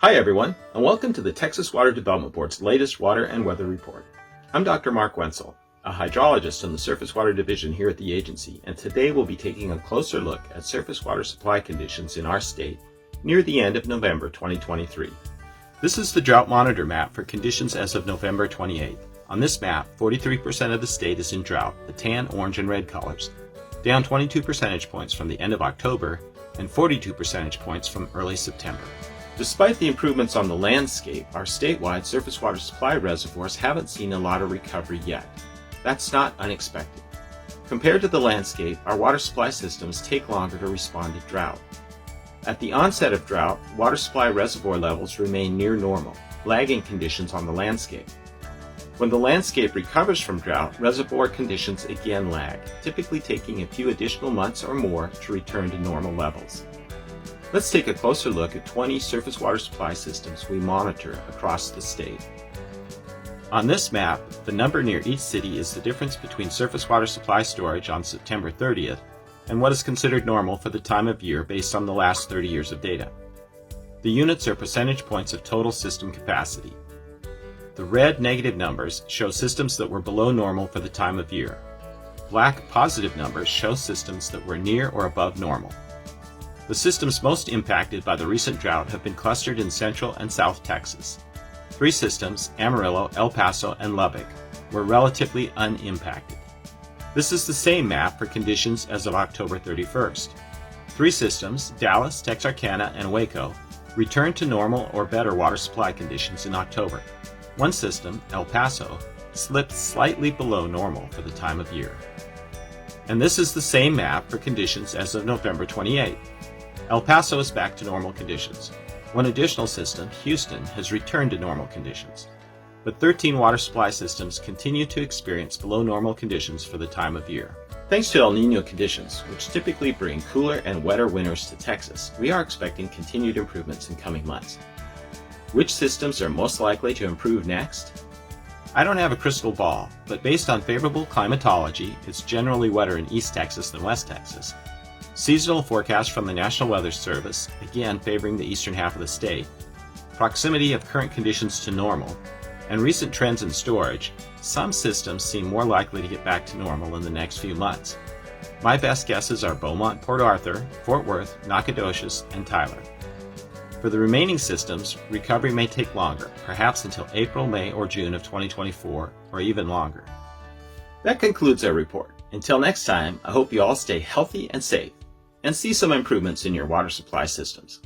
Hi everyone, and welcome to the Texas Water Development Board's latest water and weather report. I'm Dr. Mark Wenzel, a hydrologist in the Surface Water Division here at the agency, and today we'll be taking a closer look at surface water supply conditions in our state near the end of November 2023. This is the drought monitor map for conditions as of November 28th. On this map, 43% of the state is in drought, the tan, orange, and red colors, down 22 percentage points from the end of October and 42 percentage points from early September. Despite the improvements on the landscape, our statewide surface water supply reservoirs haven't seen a lot of recovery yet. That's not unexpected. Compared to the landscape, our water supply systems take longer to respond to drought. At the onset of drought, water supply reservoir levels remain near normal, lagging conditions on the landscape. When the landscape recovers from drought, reservoir conditions again lag, typically taking a few additional months or more to return to normal levels. Let's take a closer look at 20 surface water supply systems we monitor across the state. On this map, the number near each city is the difference between surface water supply storage on September 30th and what is considered normal for the time of year based on the last 30 years of data. The units are percentage points of total system capacity. The red negative numbers show systems that were below normal for the time of year. Black positive numbers show systems that were near or above normal. The systems most impacted by the recent drought have been clustered in Central and South Texas. 3 systems, Amarillo, El Paso, and Lubbock, were relatively unimpacted. This is the same map for conditions as of October 31st. 3 systems, Dallas, Texarkana, and Waco, returned to normal or better water supply conditions in October. 1 system, El Paso, slipped slightly below normal for the time of year. And this is the same map for conditions as of November 28th. El Paso is back to normal conditions. 1 additional system, Houston, has returned to normal conditions. But 13 water supply systems continue to experience below normal conditions for the time of year. Thanks to El Niño conditions, which typically bring cooler and wetter winters to Texas, we are expecting continued improvements in coming months. Which systems are most likely to improve next? I don't have a crystal ball, but based on favorable climatology, it's generally wetter in East Texas than West Texas. Seasonal forecast from the National Weather Service, again favoring the eastern half of the state, proximity of current conditions to normal, and recent trends in storage, some systems seem more likely to get back to normal in the next few months. My best guesses are Beaumont, Port Arthur, Fort Worth, Nacogdoches, and Tyler. For the remaining systems, recovery may take longer, perhaps until April, May, or June of 2024, or even longer. That concludes our report. Until next time, I hope you all stay healthy and safe, and see some improvements in your water supply systems.